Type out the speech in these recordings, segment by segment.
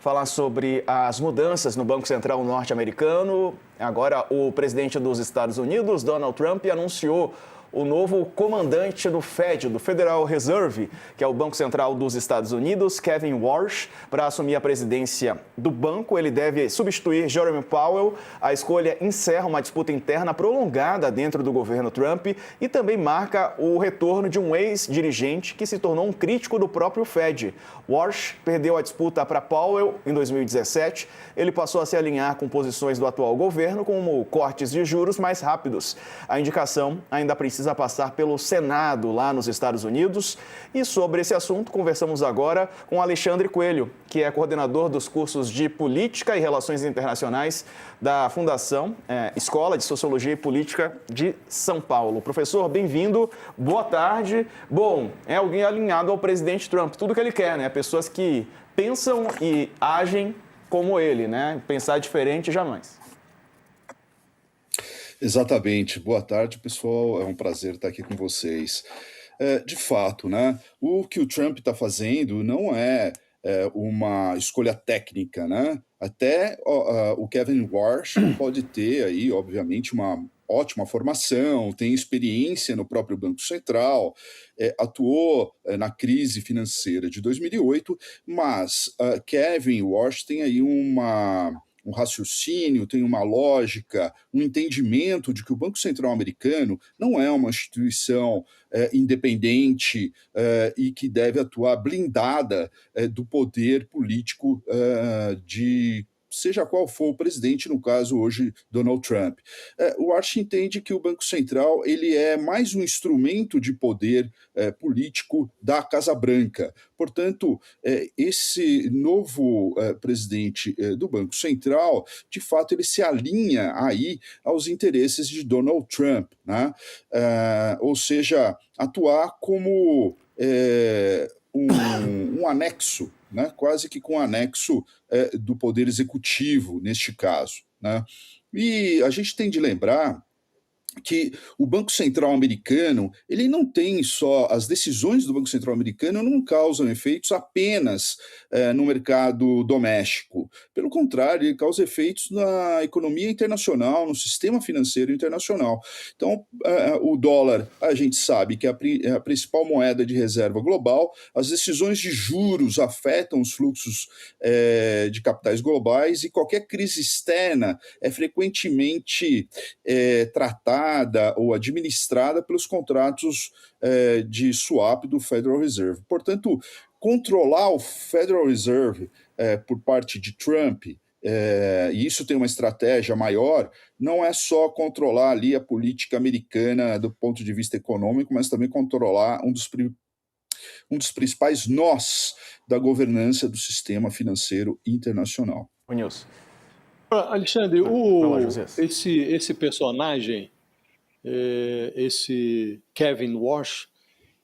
falar sobre as mudanças no Banco Central norte-americano. Agora, o presidente dos Estados Unidos, Donald Trump, anunciou o novo comandante do Fed, do Federal Reserve, que é o Banco Central dos Estados Unidos, Kevin Warsh, para assumir a presidência do banco. Ele deve substituir Jerome Powell. A escolha encerra uma disputa interna prolongada dentro do governo Trump e também marca o retorno de um ex-dirigente que se tornou um crítico do próprio Fed. Warsh perdeu a disputa para Powell em 2017. Ele passou a se alinhar com posições do atual governo, como cortes de juros mais rápidos. A indicação ainda precisa passar pelo Senado lá nos Estados Unidos. E sobre esse assunto, conversamos agora com Alexandre Coelho, que é coordenador dos cursos de Política e Relações Internacionais da Fundação Escola de Sociologia e Política de São Paulo. Professor, bem-vindo, boa tarde. Bom, é alguém alinhado ao presidente Trump, tudo que ele quer, né? Pessoas que pensam e agem como ele, né? Pensar diferente jamais. Exatamente. Boa tarde, pessoal. É um prazer estar aqui com vocês. De fato, né, o que o Trump está fazendo não é uma escolha técnica, né? Até o Kevin Warsh pode ter aí, obviamente, uma ótima formação, tem experiência no próprio Banco Central, atuou na crise financeira de 2008, mas Kevin Warsh tem aí um raciocínio, tem uma lógica, um entendimento de que o Banco Central americano não é uma instituição independente e que deve atuar blindada do poder político de seja qual for o presidente, no caso hoje Donald Trump. O Warsh entende que o Banco Central ele é mais um instrumento de poder político da Casa Branca. Portanto, esse novo presidente do Banco Central, de fato, ele se alinha aí aos interesses de Donald Trump, né? Ou seja, atuar como um anexo, né? Quase que com um anexo do Poder Executivo, neste caso, né? E a gente tem de lembrar que o Banco Central americano, ele não tem só, as decisões do Banco Central americano não causam efeitos apenas no mercado doméstico. Pelo contrário, ele causa efeitos na economia internacional, no sistema financeiro internacional. Então, o dólar, a gente sabe que é a principal moeda de reserva global, as decisões de juros afetam os fluxos de capitais globais e qualquer crise externa é frequentemente tratada ou administrada pelos contratos de swap do Federal Reserve. Portanto, controlar o Federal Reserve por parte de Trump, e isso tem uma estratégia maior, não é só controlar ali a política americana do ponto de vista econômico, mas também controlar um dos principais nós da governança do sistema financeiro internacional. O Nilson. Alexandre, esse personagem, esse Kevin Warsh,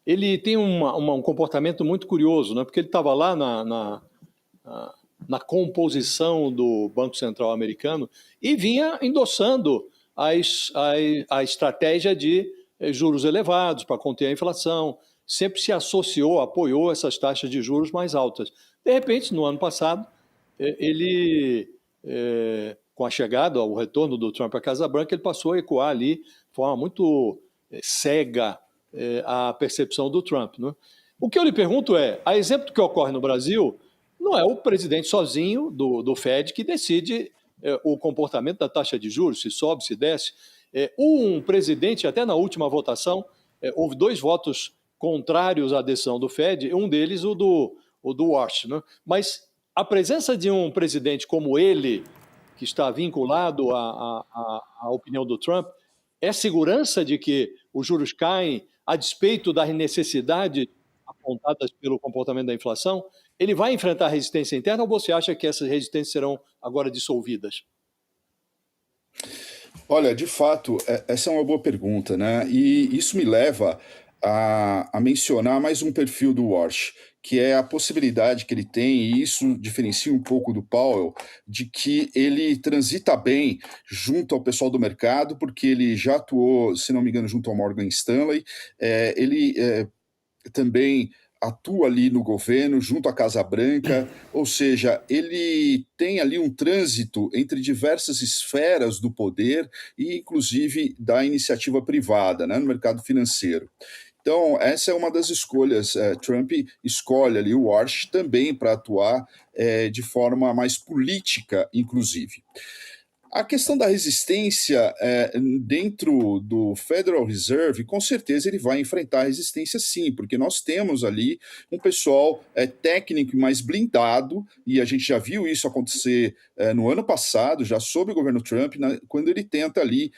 ele tem um comportamento muito curioso, né? Porque ele estava lá na composição do Banco Central americano e vinha endossando a estratégia de juros elevados para conter a inflação, sempre se associou, apoiou essas taxas de juros mais altas. De repente, no ano passado, ele... com a chegada, o retorno do Trump à Casa Branca, ele passou a ecoar ali de forma muito cega a percepção do Trump, né? O que eu lhe pergunto é, a exemplo do que ocorre no Brasil, não é o presidente sozinho do Fed que decide o comportamento da taxa de juros, se sobe, se desce. Um presidente, até na última votação, houve 2 votos contrários à decisão do Fed, um deles o do Warsh, né? Mas a presença de um presidente como ele, que está vinculado à opinião do Trump, é segurança de que os juros caem a despeito das necessidades apontadas pelo comportamento da inflação? Ele vai enfrentar resistência interna ou você acha que essas resistências serão agora dissolvidas? Olha, de fato, essa é uma boa pergunta, né? E isso me leva a mencionar mais um perfil do Warsh, que é a possibilidade que ele tem, e isso diferencia um pouco do Powell, de que ele transita bem junto ao pessoal do mercado, porque ele já atuou, se não me engano, junto ao Morgan Stanley, ele também atua ali no governo, junto à Casa Branca, ou seja, ele tem ali um trânsito entre diversas esferas do poder e, inclusive, da iniciativa privada, né, no mercado financeiro. Então, essa é uma das escolhas. Trump escolhe ali o Warsh também para atuar de forma mais política, inclusive. A questão da resistência dentro do Federal Reserve, com certeza ele vai enfrentar resistência sim, porque nós temos ali um pessoal técnico mais blindado, e a gente já viu isso acontecer no ano passado, já sob o governo Trump, quando ele tenta ali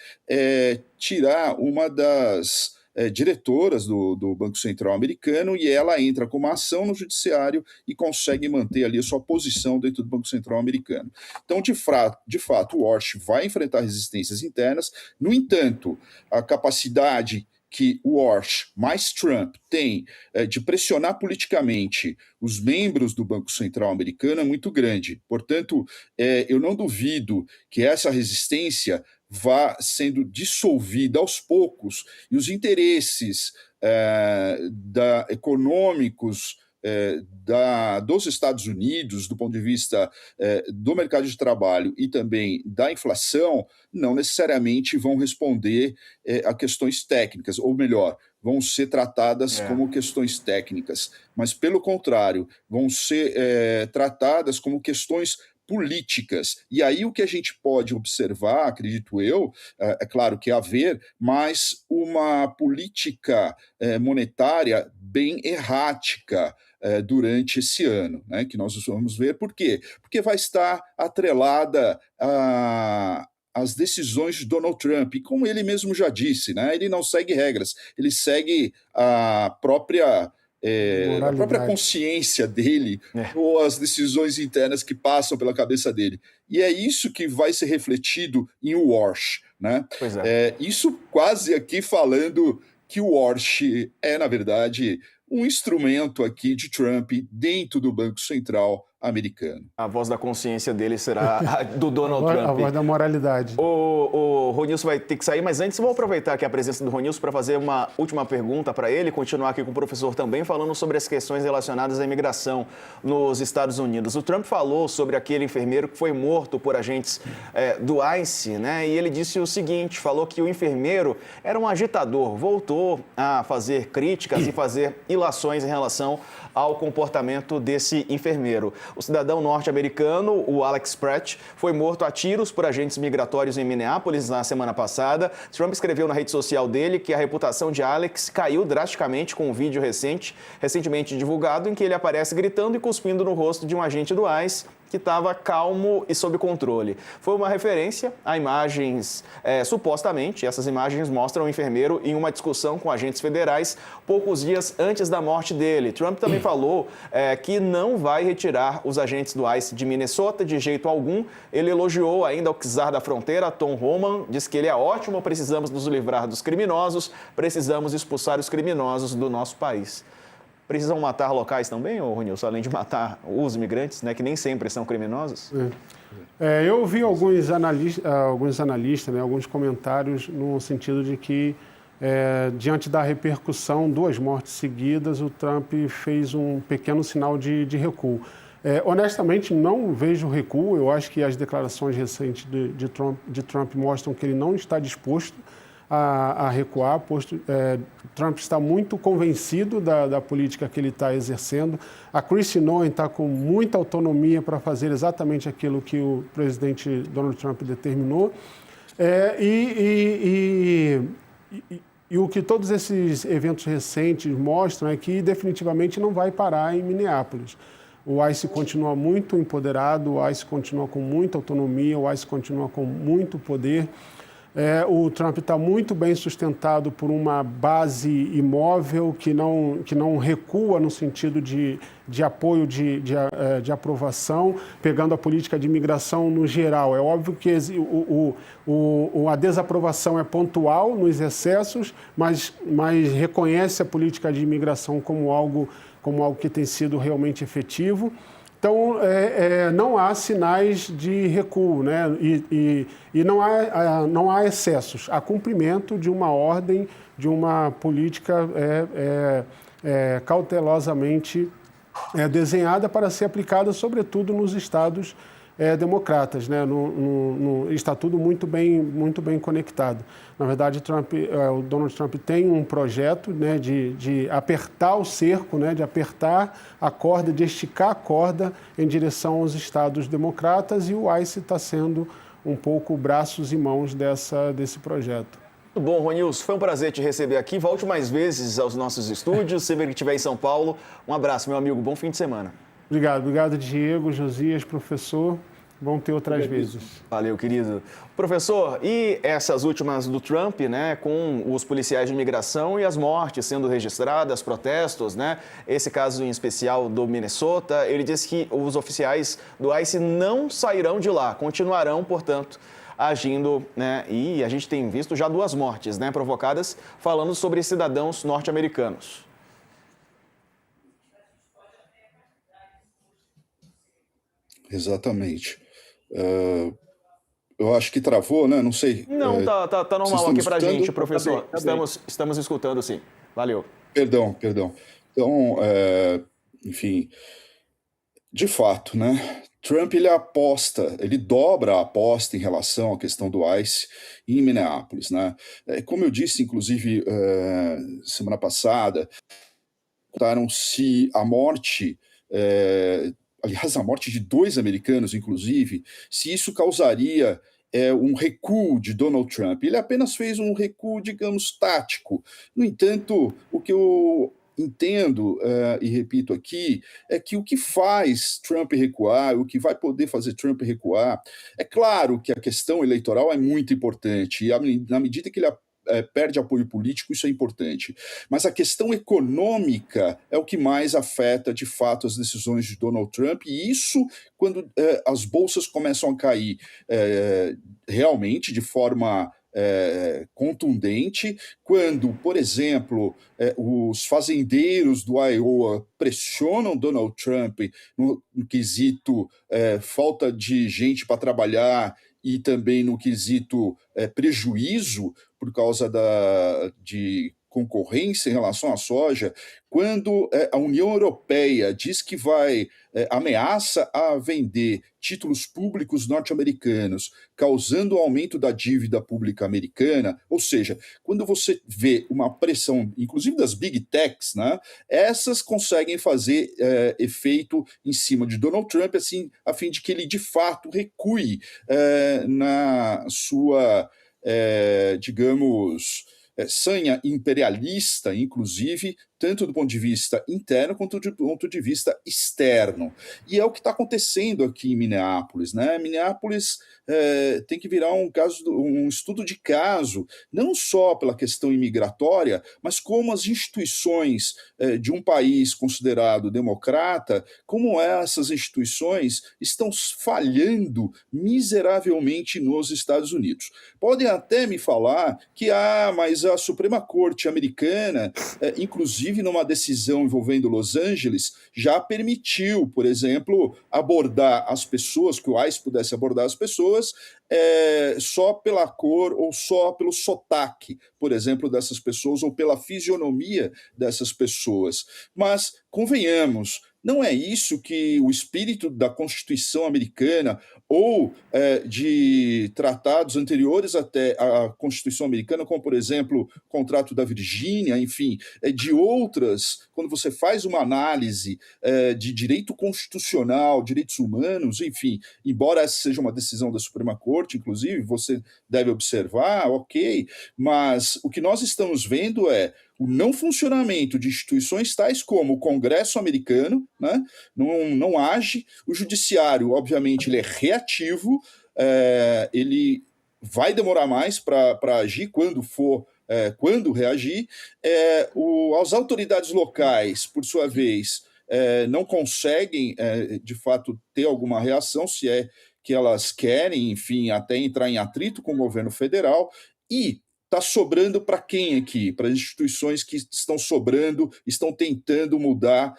tirar uma das diretoras do Banco Central americano, e ela entra com uma ação no judiciário e consegue manter ali a sua posição dentro do Banco Central americano. Então, de fato, o Warsh vai enfrentar resistências internas. No entanto, a capacidade que o Warsh mais Trump tem de pressionar politicamente os membros do Banco Central americano é muito grande. Portanto, eu não duvido que essa resistência vá sendo dissolvida aos poucos e os interesses econômicos dos Estados Unidos, do ponto de vista do mercado de trabalho e também da inflação, não necessariamente vão responder a questões técnicas, ou melhor, vão ser tratadas como questões técnicas, mas, pelo contrário, vão ser tratadas como questões políticas. E aí o que a gente pode observar, acredito eu, é claro que haver, mas uma política monetária bem errática durante esse ano, né, que nós vamos ver. Por quê? Porque vai estar atrelada às decisões de Donald Trump. E como ele mesmo já disse, né, ele não segue regras, ele segue a própria consciência dele ou as decisões internas que passam pela cabeça dele. E é isso que vai ser refletido em Warsh, né? Pois é. Isso quase aqui falando que o Warsh é, na verdade, um instrumento aqui de Trump dentro do Banco Central americano. A voz da consciência dele será a do Donald Trump. A voz da moralidade. O Ronilson vai ter que sair, mas antes vou aproveitar aqui a presença do Ronilson para fazer uma última pergunta para ele, continuar aqui com o professor também, falando sobre as questões relacionadas à imigração nos Estados Unidos. O Trump falou sobre aquele enfermeiro que foi morto por agentes do ICE, né? E ele disse o seguinte, falou que o enfermeiro era um agitador, voltou a fazer críticas e fazer ilações em relação ao comportamento desse enfermeiro. O cidadão norte-americano, o Alex Pratt, foi morto a tiros por agentes migratórios em Minneapolis na semana passada. Trump escreveu na rede social dele que a reputação de Alex caiu drasticamente com um vídeo recentemente divulgado em que ele aparece gritando e cuspindo no rosto de um agente do ICE que estava calmo e sob controle. Foi uma referência a imagens, supostamente, essas imagens mostram o enfermeiro em uma discussão com agentes federais poucos dias antes da morte dele. Trump também falou que não vai retirar os agentes do ICE de Minnesota de jeito algum. Ele elogiou ainda o czar da fronteira, Tom Homan, diz que ele é ótimo, precisamos nos livrar dos criminosos, precisamos expulsar os criminosos do nosso país. Precisam matar locais também, Ronilson, além de matar os imigrantes, né, que nem sempre são criminosos? Eu ouvi alguns analistas, né, alguns comentários no sentido de que, diante da repercussão, 2 mortes seguidas, o Trump fez um pequeno sinal de recuo. Honestamente, não vejo recuo. Eu acho que as declarações recentes de Trump mostram que ele não está disposto a recuar. Trump está muito convencido da política que ele está exercendo. A Kristi Noem está com muita autonomia para fazer exatamente aquilo que o presidente Donald Trump determinou. E o que todos esses eventos recentes mostram é que definitivamente não vai parar em Minneapolis. O ICE continua muito empoderado, o ICE continua com muita autonomia, o ICE continua com muito poder. O Trump está muito bem sustentado por uma base imóvel que não recua no sentido de apoio, de aprovação, pegando a política de imigração no geral. É óbvio que a desaprovação é pontual nos excessos, mas reconhece a política de imigração como algo que tem sido realmente efetivo. Então, não há sinais de recuo, né? E não há excessos. Há cumprimento de uma ordem, de uma política cautelosamente desenhada para ser aplicada, sobretudo, nos estados democratas, né? Está tudo muito bem conectado. Na verdade, o Donald Trump tem um projeto, né, de apertar o cerco, né, de apertar a corda, de esticar a corda em direção aos estados democratas, e o ICE está sendo um pouco braços e mãos desse projeto. Muito bom, Ronilson. Foi um prazer te receber aqui. Volte mais vezes aos nossos estúdios. Sempre que estiver em São Paulo. Um abraço, meu amigo. Bom fim de semana. Obrigado, Diego, Josias, professor. Vão ter outras vezes. Valeu, querido. Professor, e essas últimas do Trump, né, com os policiais de imigração e as mortes sendo registradas, protestos, né? Esse caso em especial do Minnesota, ele disse que os oficiais do ICE não sairão de lá, continuarão, portanto, agindo, né? E a gente tem visto já 2 mortes, né, provocadas, falando sobre cidadãos norte-americanos. Exatamente. Eu acho que travou, né? Não sei. Não, tá Vocês normal estão aqui me pra escutando? gente, professor. Tá bem. Estamos escutando, sim. Valeu. Perdão. Então, enfim, de fato, né? Trump, ele dobra a aposta em relação à questão do ICE em Minneapolis, né? Como eu disse, inclusive, semana passada, contaram se a morte, aliás, a morte de 2 americanos, inclusive, se isso causaria um recuo de Donald Trump. Ele apenas fez um recuo, digamos, tático. No entanto, o que eu entendo, e repito aqui, é que o que faz Trump recuar, o que vai poder fazer Trump recuar, é claro que a questão eleitoral é muito importante, e na medida que ele perde apoio político, isso é importante. Mas a questão econômica é o que mais afeta, de fato, as decisões de Donald Trump, e isso quando as bolsas começam a cair realmente de forma contundente, quando, por exemplo, os fazendeiros do Iowa pressionam Donald Trump no quesito falta de gente para trabalhar e também no quesito prejuízo por causa de concorrência em relação à soja, quando a União Europeia diz que ameaça a vender títulos públicos norte-americanos, causando o aumento da dívida pública americana, ou seja, quando você vê uma pressão, inclusive das big techs, né, essas conseguem fazer efeito em cima de Donald Trump, assim, a fim de que ele de fato recue na sua, digamos, sanha imperialista, inclusive, tanto do ponto de vista interno quanto do ponto de vista externo. E é o que está acontecendo aqui em Minneapolis, né? Minneapolis tem que virar um estudo de caso, não só pela questão imigratória, mas como as instituições de um país considerado democrata, como essas instituições estão falhando miseravelmente nos Estados Unidos. Podem até me falar que, mas a Suprema Corte americana, inclusive numa decisão envolvendo Los Angeles, já permitiu, por exemplo, abordar as pessoas, que o ICE pudesse abordar as pessoas só pela cor ou só pelo sotaque, por exemplo, dessas pessoas, ou pela fisionomia dessas pessoas. Mas, convenhamos, não é isso que o espírito da Constituição americana ou de tratados anteriores até à Constituição americana, como, por exemplo, o Contrato da Virgínia, enfim, de outras, quando você faz uma análise de direito constitucional, direitos humanos, enfim, embora essa seja uma decisão da Suprema Corte, inclusive, você deve observar, ok, mas o que nós estamos vendo é o não funcionamento de instituições tais como o Congresso americano, né, não age, o judiciário, obviamente, ele é reativo, ele vai demorar mais para agir quando reagir, as autoridades locais, por sua vez, não conseguem, de fato, ter alguma reação, se é que elas querem, enfim, até entrar em atrito com o governo federal, e está sobrando para quem aqui? Para as instituições que estão sobrando, estão tentando mudar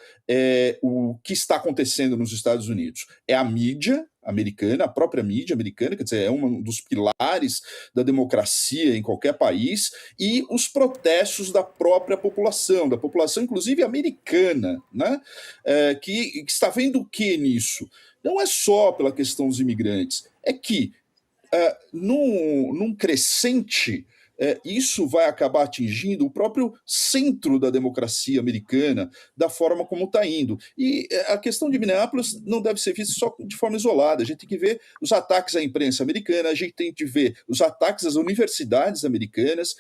o que está acontecendo nos Estados Unidos. É a mídia americana, a própria mídia americana, quer dizer, é um dos pilares da democracia em qualquer país, e os protestos da própria população inclusive americana, né? Que está vendo o que nisso? Não é só pela questão dos imigrantes, é que num crescente, isso vai acabar atingindo o próprio centro da democracia americana, da forma como está indo. E a questão de Minneapolis não deve ser vista só de forma isolada. A gente tem que ver os ataques à imprensa americana, a gente tem que ver os ataques às universidades americanas.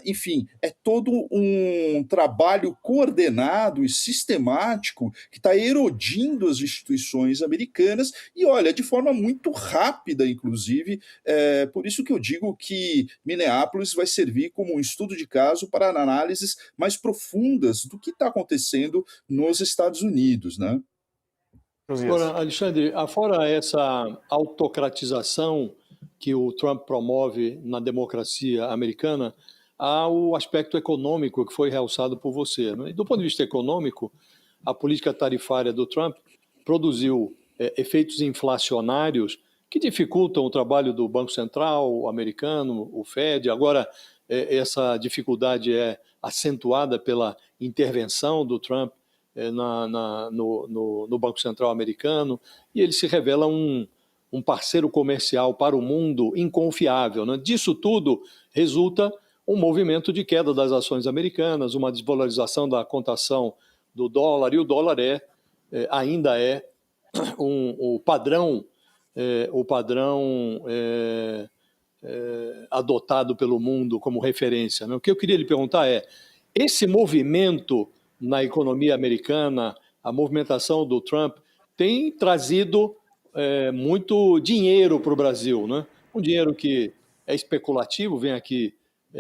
Enfim, é todo um trabalho coordenado e sistemático que está erodindo as instituições americanas e, olha, de forma muito rápida, inclusive. Por isso que eu digo que Minneapolis vai servir como um estudo de caso para análises mais profundas do que está acontecendo nos Estados Unidos, né? Agora, Alexandre, afora essa autocratização que o Trump promove na democracia americana, há o aspecto econômico que foi realçado por você, né? Do ponto de vista econômico, a política tarifária do Trump produziu efeitos inflacionários que dificultam o trabalho do Banco Central americano, o Fed. Agora, essa dificuldade é acentuada pela intervenção do Trump no Banco Central americano, e ele se revela um parceiro comercial para o mundo inconfiável, né? Disso tudo resulta um movimento de queda das ações americanas, uma desvalorização da cotação do dólar, e o dólar ainda é o padrão adotado pelo mundo como referência, né? O que eu queria lhe perguntar é, esse movimento na economia americana, a movimentação do Trump, tem trazido muito dinheiro para o Brasil, né? Um dinheiro que é especulativo, vem aqui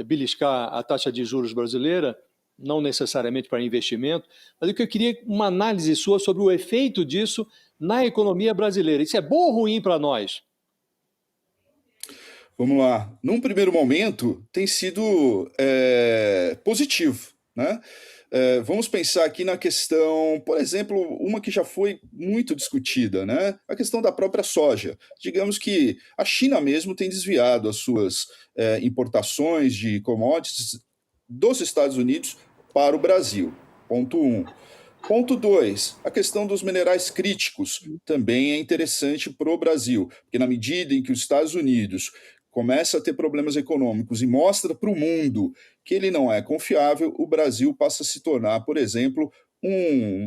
beliscar a taxa de juros brasileira, não necessariamente para investimento, mas o que eu queria uma análise sua sobre o efeito disso na economia brasileira. Isso é bom ou ruim para nós? Vamos lá. Num primeiro momento, tem sido positivo, né? Vamos pensar aqui na questão, por exemplo, uma que já foi muito discutida, né? A questão da própria soja. Digamos que a China mesmo tem desviado as suas importações de commodities dos Estados Unidos para o Brasil. Ponto 1. Ponto 2, a questão dos minerais críticos também é interessante para o Brasil, porque na medida em que os Estados Unidos começa a ter problemas econômicos e mostra para o mundo que ele não é confiável, o Brasil passa a se tornar, por exemplo,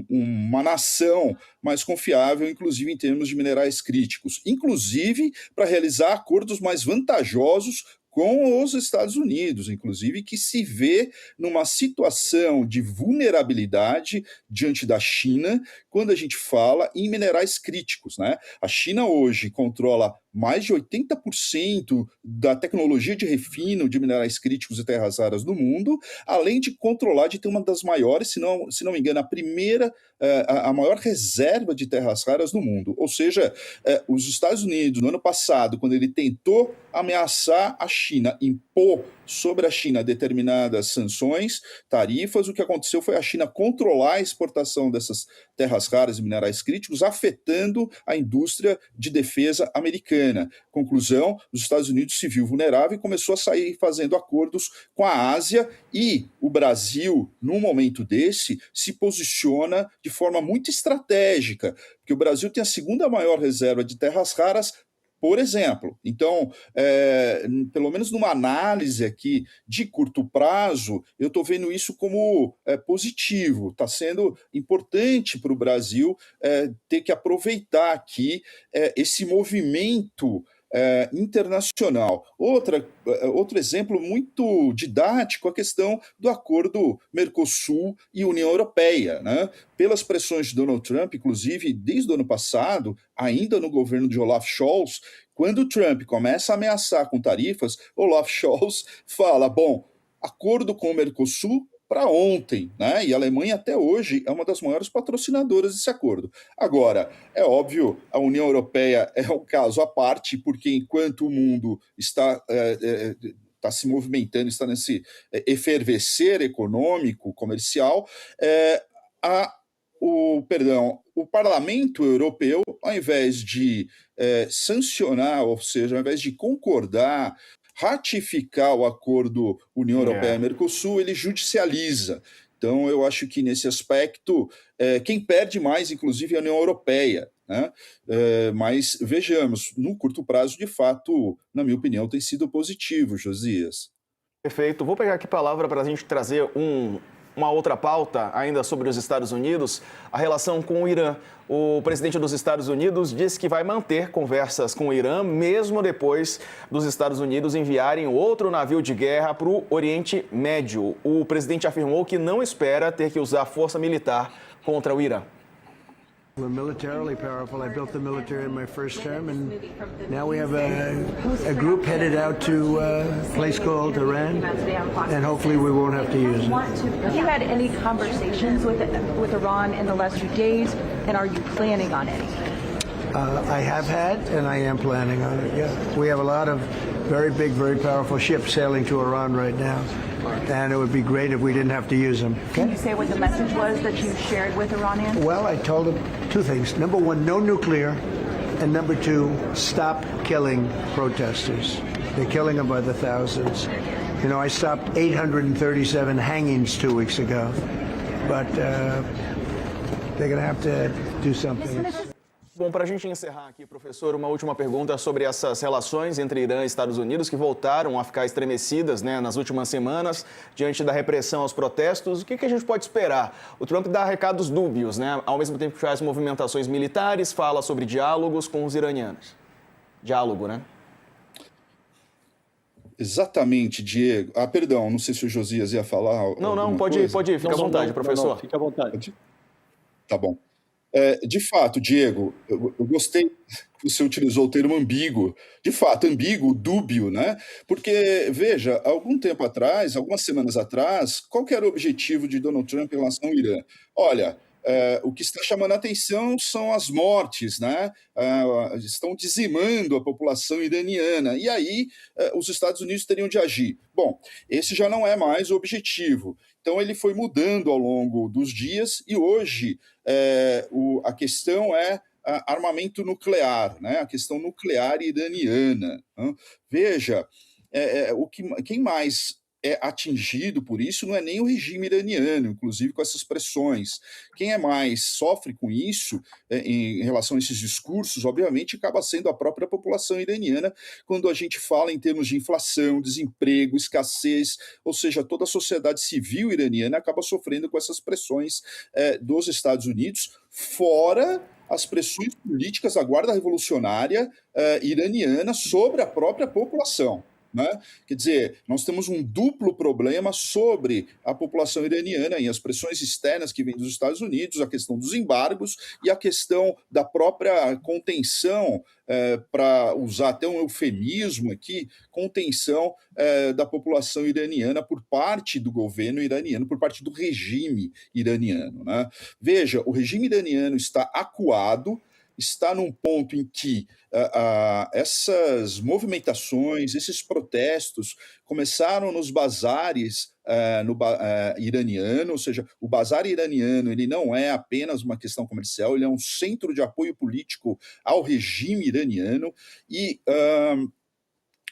uma nação mais confiável, inclusive em termos de minerais críticos, inclusive para realizar acordos mais vantajosos com os Estados Unidos, inclusive, que se vê numa situação de vulnerabilidade diante da China quando a gente fala em minerais críticos, né? A China hoje controla mais de 80% da tecnologia de refino de minerais críticos e terras raras do mundo, além de controlar, de ter uma das maiores, se não me engano, a maior reserva de terras raras do mundo. Ou seja, os Estados Unidos, no ano passado, quando ele tentou ameaçar a China, impor sobre a China determinadas sanções, tarifas, o que aconteceu foi a China controlar a exportação dessas terras raras e minerais críticos, afetando a indústria de defesa americana. Conclusão, os Estados Unidos se viu vulnerável e começou a sair fazendo acordos com a Ásia, e o Brasil, num momento desse, se posiciona de forma muito estratégica, porque o Brasil tem a segunda maior reserva de terras raras, por exemplo. Então, pelo menos numa análise aqui de curto prazo, eu estou vendo isso como positivo. Está sendo importante para o Brasil ter que aproveitar aqui esse movimento internacional. Outro exemplo muito didático, a questão do acordo Mercosul e União Europeia, né? Pelas pressões de Donald Trump, inclusive desde o ano passado, ainda no governo de Olaf Scholz, quando o Trump começa a ameaçar com tarifas, Olaf Scholz fala, bom, acordo com o Mercosul para ontem, né? E a Alemanha até hoje é uma das maiores patrocinadoras desse acordo. Agora, é óbvio, a União Europeia é um caso à parte, porque enquanto o mundo está está se movimentando, está nesse efervescer econômico, comercial, o Parlamento Europeu, ao invés de sancionar, ou seja, ao invés de concordar, ratificar o acordo União Europeia-Mercosul, ele judicializa. Então, eu acho que, nesse aspecto, quem perde mais, inclusive, é a União Europeia, né? Mas, vejamos, no curto prazo, de fato, na minha opinião, tem sido positivo, Josias. Perfeito. Vou pegar aqui a palavra para a gente trazer uma outra pauta ainda sobre os Estados Unidos, a relação com o Irã. O presidente dos Estados Unidos disse que vai manter conversas com o Irã, mesmo depois dos Estados Unidos enviarem outro navio de guerra para o Oriente Médio. O presidente afirmou que não espera ter que usar força militar contra o Irã. We're militarily powerful. I built the military in my first term, and now we have a group headed out to a place called Iran, and hopefully we won't have to use it. Have you had any conversations with Iran in the last few days, and are you planning on any? I have had, and I am planning on it, yeah. We have a lot of very big, very powerful ships sailing to Iran right now, and it would be great if we didn't have to use them. Okay? Can you say what the message was that you shared with Iranians? Well, I told them two things. Number one, no nuclear, and number two, stop killing protesters. They're killing them by the thousands. You know, I stopped 837 hangings 2 weeks ago, but they're going to have to do something. Bom, para a gente encerrar aqui, professor, uma última pergunta sobre essas relações entre Irã e Estados Unidos que voltaram a ficar estremecidas, né, nas últimas semanas, diante da repressão aos protestos. O que a gente pode esperar? O Trump dá recados dúbios, né, ao mesmo tempo que faz movimentações militares, fala sobre diálogos com os iranianos. Diálogo, né? Exatamente, Diego. Perdão, não sei se o Josias ia falar. Não, pode ir, fica à vontade, professor. Fica à vontade. Tá bom. De fato, Diego, eu gostei que você utilizou o termo ambíguo. De fato, ambíguo, dúbio, né? Porque, veja, algum tempo atrás, algumas semanas atrás, qual que era o objetivo de Donald Trump em relação ao Irã? Olha, o que está chamando a atenção são as mortes, né? Estão dizimando a população iraniana. E aí, os Estados Unidos teriam de agir. Bom, esse já não é mais o objetivo. Então, ele foi mudando ao longo dos dias e hoje a questão é armamento nuclear, né? A questão nuclear iraniana. Né? Veja, quem mais é atingido por isso não é nem o regime iraniano, inclusive com essas pressões. Quem mais sofre com isso, em relação a esses discursos, obviamente, acaba sendo a própria população iraniana, quando a gente fala em termos de inflação, desemprego, escassez, ou seja, toda a sociedade civil iraniana acaba sofrendo com essas pressões dos Estados Unidos, fora as pressões políticas da Guarda Revolucionária iraniana sobre a própria população. Né? Quer dizer, nós temos um duplo problema sobre a população iraniana e as pressões externas que vêm dos Estados Unidos, a questão dos embargos e a questão da própria contenção, para usar até um eufemismo aqui, contenção da população iraniana por parte do governo iraniano, por parte do regime iraniano. Né? Veja, o regime iraniano está acuado, está num ponto em que essas movimentações, esses protestos começaram nos bazares iraniano, ou seja, o bazar iraniano ele não é apenas uma questão comercial, ele é um centro de apoio político ao regime iraniano e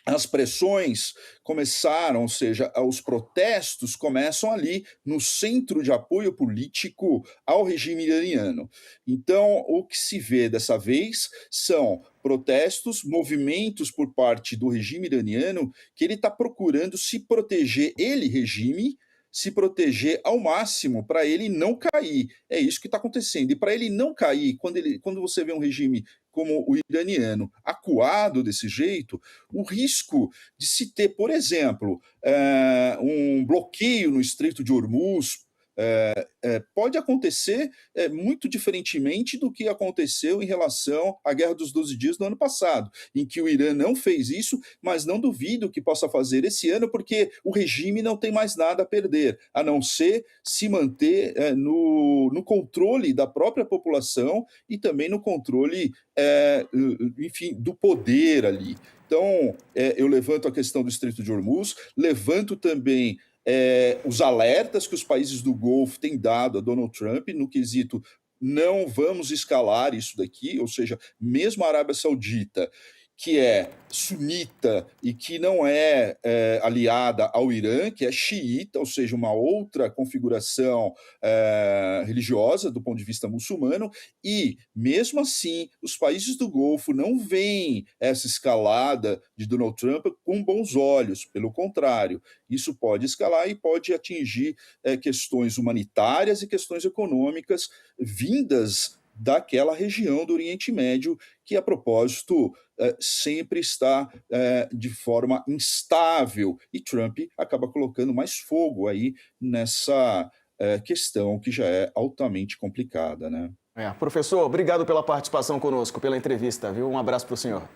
as pressões começaram, ou seja, os protestos começam ali no centro de apoio político ao regime iraniano. Então, o que se vê dessa vez são protestos, movimentos por parte do regime iraniano que ele está procurando se proteger, regime, se proteger ao máximo para ele não cair. É isso que está acontecendo. E para ele não cair, quando você vê um regime como o iraniano acuado desse jeito, o risco de se ter, por exemplo, um bloqueio no Estreito de Hormuz, pode acontecer muito diferentemente do que aconteceu em relação à Guerra dos 12 Dias do ano passado, em que o Irã não fez isso, mas não duvido que possa fazer esse ano, porque o regime não tem mais nada a perder, a não ser se manter no controle da própria população e também no controle, enfim, do poder ali. Então, eu levanto a questão do Estreito de Hormuz, levanto também os alertas que os países do Golfo têm dado a Donald Trump no quesito não vamos escalar isso daqui, ou seja, mesmo a Arábia Saudita, que é sunita e que não é aliada ao Irã, que é xiita, ou seja, uma outra configuração religiosa do ponto de vista muçulmano, e, mesmo assim, os países do Golfo não veem essa escalada de Donald Trump com bons olhos, pelo contrário, isso pode escalar e pode atingir questões humanitárias e questões econômicas vindas daquela região do Oriente Médio, que, a propósito, sempre está de forma instável, e Trump acaba colocando mais fogo aí nessa questão que já é altamente complicada, né? Professor, obrigado pela participação conosco, pela entrevista, viu? Um abraço para o senhor.